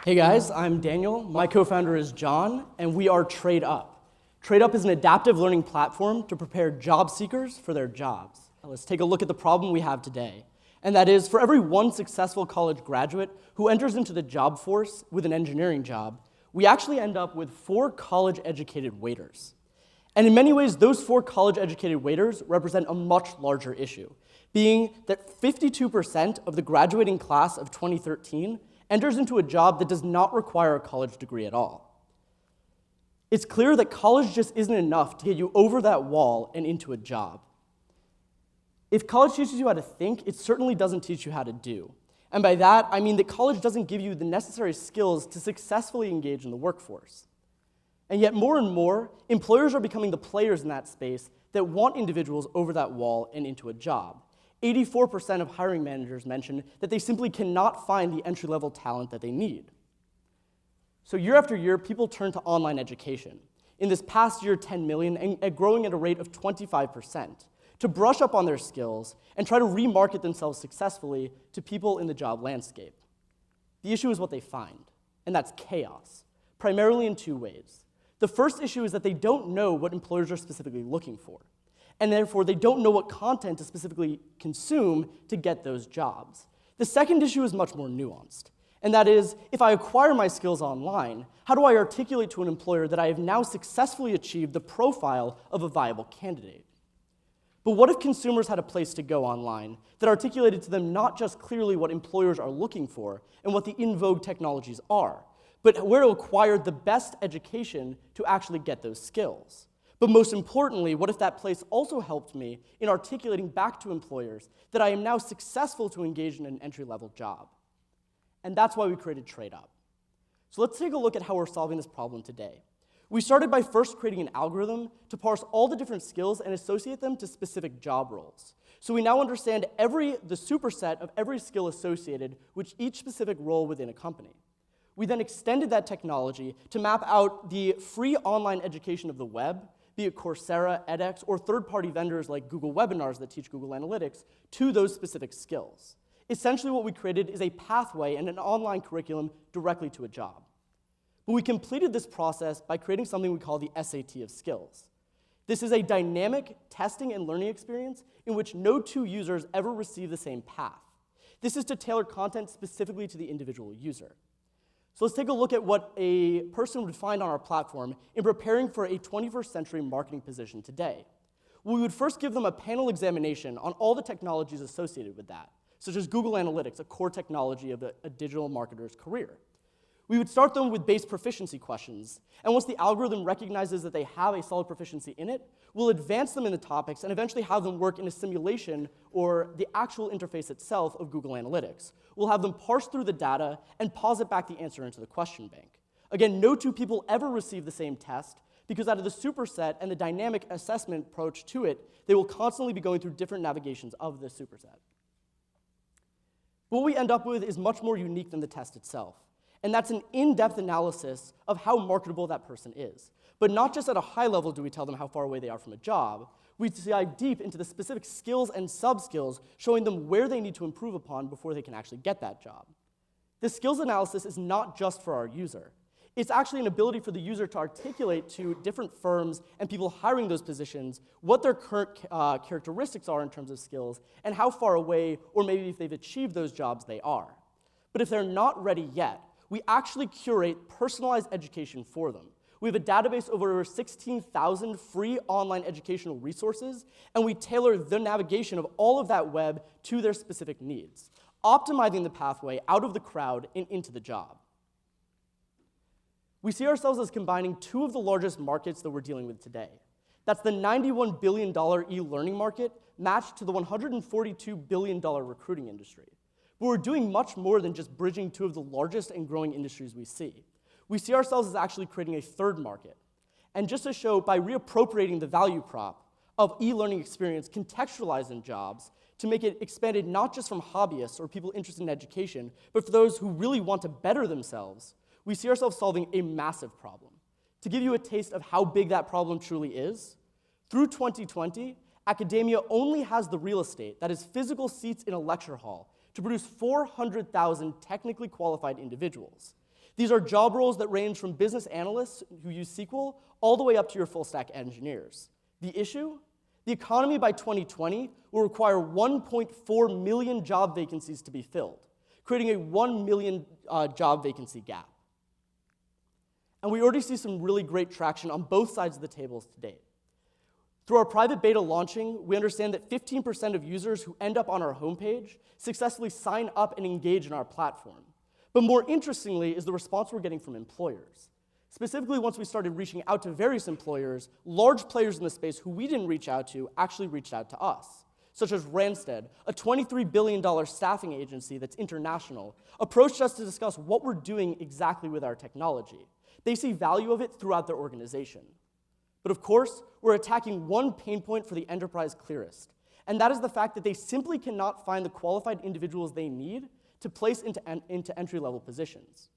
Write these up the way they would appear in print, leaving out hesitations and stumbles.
Hey guys, I'm Daniel. My co-founder is John, and we are TradeUp. TradeUp is an adaptive learning platform to prepare job seekers for their jobs. Now let's take a look at the problem we have today. And that is, for every one successful college graduate who enters into the job force with an engineering job, we actually end up with 4 college-educated waiters. And in many ways, those 4 college-educated waiters represent a much larger issue, being that 52% of the graduating class of 2013 enters into a job that does not require a college degree at all. It's clear that college just isn't enough to get you over that wall and into a job. If college teaches you how to think, it certainly doesn't teach you how to do. And by that, I mean that college doesn't give you the necessary skills to successfully engage in the workforce. And yet more and more, employers are becoming the players in that space that want individuals over that wall and into a job. 84% of hiring managers mention that they simply cannot find the entry-level talent that they need. So year after year, people turn to online education. In this past year, 10 million, and growing at a rate of 25%, to brush up on their skills and try to remarket themselves successfully to people in the job landscape. The issue is what they find, and that's chaos, primarily in 2 ways. The first issue is that they don't know what employers are specifically looking for, and therefore they don't know what content to specifically consume to get those jobs. The second issue is much more nuanced, and that is, if I acquire my skills online, how do I articulate to an employer that I have now successfully achieved the profile of a viable candidate? But what if consumers had a place to go online that articulated to them not just clearly what employers are looking for and what the in vogue technologies are, but where to acquire the best education to actually get those skills? But most importantly, what if that place also helped me in articulating back to employers that I am now successful to engage in an entry-level job? And that's why we created TradeUp. So let's take a look at how we're solving this problem today. We started by first creating an algorithm to parse all the different skills and associate them to specific job roles. So we now understand the superset of every skill associated with each specific role within a company. We then extended that technology to map out the free online education of the web, be it Coursera, edX, or third-party vendors like Google Webinars that teach Google Analytics, to those specific skills. Essentially, what we created is a pathway and an online curriculum directly to a job. But we completed this process by creating something we call the SAT of skills. This is a dynamic testing and learning experience in which no 2 users ever receive the same path. This is to tailor content specifically to the individual user. So let's take a look at what a person would find on our platform in preparing for a 21st century marketing position today. We would first give them a panel examination on all the technologies associated with that, such as Google Analytics, a core technology of a digital marketer's career. We would start them with base proficiency questions, and once the algorithm recognizes that they have a solid proficiency in it, we'll advance them in the topics and eventually have them work in a simulation or the actual interface itself of Google Analytics. We'll have them parse through the data and posit back the answer into the question bank. Again, no 2 people ever receive the same test because out of the superset and the dynamic assessment approach to it, they will constantly be going through different navigations of the superset. What we end up with is much more unique than the test itself. And that's an in-depth analysis of how marketable that person is. But not just at a high level do we tell them how far away they are from a job. We dive deep into the specific skills and sub-skills, showing them where they need to improve upon before they can actually get that job. This skills analysis is not just for our user. It's actually an ability for the user to articulate to different firms and people hiring those positions what their current characteristics are in terms of skills and how far away, or maybe if they've achieved those jobs, they are. But if they're not ready yet, we actually curate personalized education for them. We have a database of over 16,000 free online educational resources, and we tailor the navigation of all of that web to their specific needs, optimizing the pathway out of the crowd and into the job. We see ourselves as combining 2 of the largest markets that we're dealing with today. That's the $91 billion e-learning market matched to the $142 billion recruiting industry. But we're doing much more than just bridging 2 of the largest and growing industries we see. We see ourselves as actually creating a 3rd market. And just to show, by reappropriating the value prop of e-learning experience contextualized in jobs to make it expanded not just from hobbyists or people interested in education, but for those who really want to better themselves, we see ourselves solving a massive problem. To give you a taste of how big that problem truly is, through 2020, academia only has the real estate, that is physical seats in a lecture hall, to produce 400,000 technically qualified individuals. These are job roles that range from business analysts who use SQL all the way up to your full-stack engineers. The issue? The economy by 2020 will require 1.4 million job vacancies to be filled, creating a 1 million job vacancy gap. And we already see some really great traction on both sides of the tables to date. Through our private beta launching, we understand that 15% of users who end up on our homepage successfully sign up and engage in our platform. But more interestingly is the response we're getting from employers. Specifically, once we started reaching out to various employers, large players in the space who we didn't reach out to actually reached out to us, such as Randstad, a $23 billion staffing agency that's international, approached us to discuss what we're doing exactly with our technology. They see value of it throughout their organization. But of course, we're attacking one pain point for the enterprise clearest, and that is the fact that they simply cannot find the qualified individuals they need to place into entry-level positions.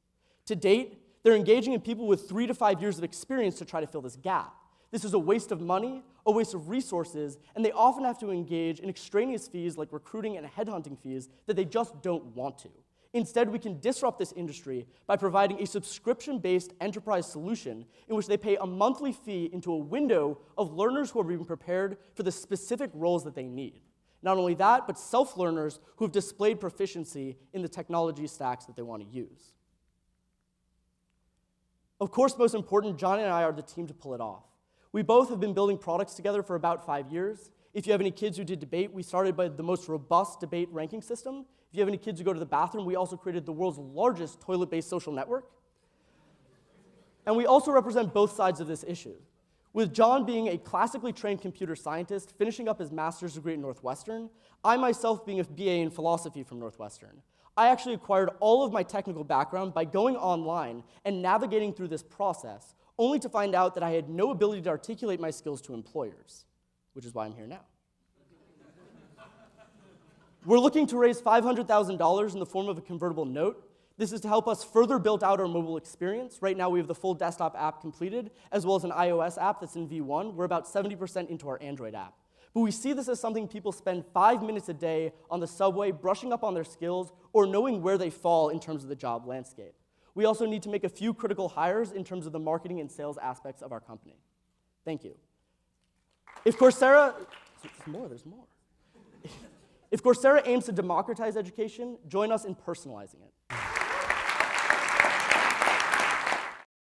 To date, they're engaging in people with 3 to 5 years of experience to try to fill this gap. This is a waste of money, a waste of resources, and they often have to engage in extraneous fees like recruiting and headhunting fees that they just don't want to. Instead, we can disrupt this industry by providing a subscription-based enterprise solution in which they pay a monthly fee into a window of learners who are being prepared for the specific roles that they need. Not only that, but self-learners who have displayed proficiency in the technology stacks that they want to use. Of course, most important, John and I are the team to pull it off. We both have been building products together for about 5 years. If you have any kids who did debate, we started by the most robust debate ranking system. If you have any kids who go to the bathroom, we also created the world's largest toilet-based social network. And we also represent both sides of this issue. With John being a classically trained computer scientist, finishing up his master's degree at Northwestern, I myself being a BA in philosophy from Northwestern. I actually acquired all of my technical background by going online and navigating through this process, only to find out that I had no ability to articulate my skills to employers, which is why I'm here now. We're looking to raise $500,000 in the form of a convertible note. This is to help us further build out our mobile experience. Right now, we have the full desktop app completed, as well as an iOS app that's in V1. We're about 70% into our Android app. But we see this as something people spend 5 minutes a day on the subway, brushing up on their skills, or knowing where they fall in terms of the job landscape. We also need to make a few critical hires in terms of the marketing and sales aspects of our company. Thank you. If Coursera, there's more. If Coursera aims to democratize education, join us in personalizing it.